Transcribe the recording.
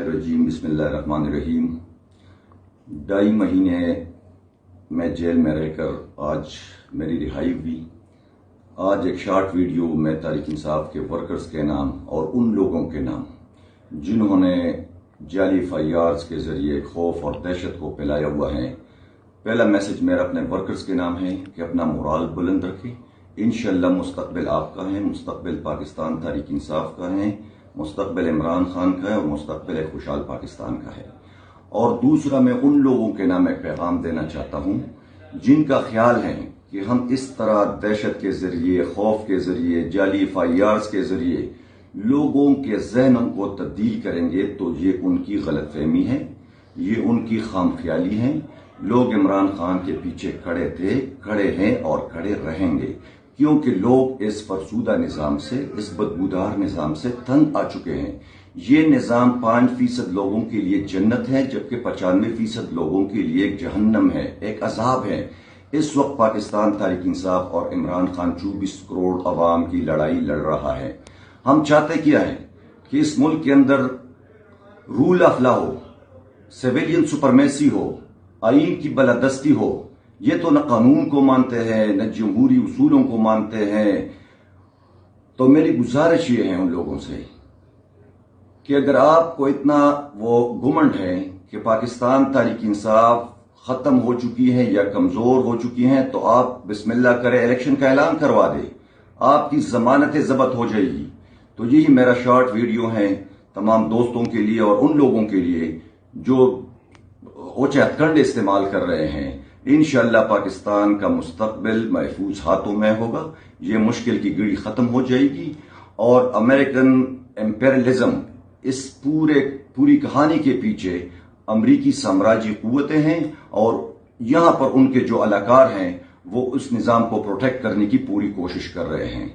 मिनश्शैतानिर्रजीम बिस्मिल्लाहिर्रहमानिर्रहीम। 2.5 महीने मैं जेल में रहकर आज मेरी रिहाई हुई। आज एक शॉर्ट वीडियो मैं तहरीक इंसाफ के वर्कर्स के नाम और उन लोगों के नाम जिन्होंने जाली FIRs के जरिए खौफ और दहशत को फैलाया हुआ है। पहला मैसेज मेरा अपने वर्कर्स के नाम है कि अपना मोराल बुलंद रखें। इंशाअल्लाह मुस्तकबिल आपका है, मुस्तकबिल पाकिस्तान तहरीक इंसाफ का है, मुस्तकबिल इमरान खान का है और मुस्तकबिल खुशहाल पाकिस्तान का है। और दूसरा, मैं उन लोगों के नाम एक पैगाम देना चाहता हूं जिनका ख्याल है कि हम इस तरह दहशत के जरिए, खौफ के जरिए, जाली FIRs के जरिए लोगों के ज़हनों को तब्दील करेंगे, तो ये उनकी गलतफहमी है, ये उनकी खामख्याली है। लोग इमरान खान के पीछे खड़े थे, खड़े हैं और खड़े रहेंगे, क्योंकि लोग इस फरसूदा निजाम से, इस बदबूदार निजाम से तंग आ चुके हैं। ये निजाम 5% लोगों के लिए जन्नत है, जबकि 95% लोगों के लिए एक जहन्नम है, एक अजाब है। इस वक्त पाकिस्तान तहरीक इंसाफ और इमरान खान 24 करोड़ अवाम की लड़ाई लड़ रहा है। हम चाहते क्या है कि इस मुल्क के अंदर रूल ऑफ लॉ हो, सिविलियन सुपरमेसी हो, आईन की बलादस्ती हो। ये तो न कानून को मानते हैं, न जमहूरी उसूलों को मानते हैं। तो मेरी गुजारिश ये है उन लोगों से कि अगर आपको इतना वो घुमंड है कि पाकिस्तान तहरीक इंसाफ खत्म हो चुकी है या कमजोर हो चुकी है, तो आप बिस्मिल्लाह करें, इलेक्शन का ऐलान करवा दे, आपकी जमानत जब्त हो जाएगी। तो यही मेरा शॉर्ट वीडियो है तमाम दोस्तों के लिए और उन लोगों के लिए जो ओछे हथकंडे इस्तेमाल कर रहे हैं। इंशाअल्लाह पाकिस्तान का मुस्तकबिल महफूज हाथों में होगा। ये मुश्किल की घड़ी खत्म हो जाएगी और अमेरिकन एम्पेरियलिज्म, इस पूरी कहानी के पीछे अमरीकी साम्राज्य कुव्वतें हैं और यहां पर उनके जो अलाकार हैं वो उस निजाम को प्रोटेक्ट करने की पूरी कोशिश कर रहे हैं।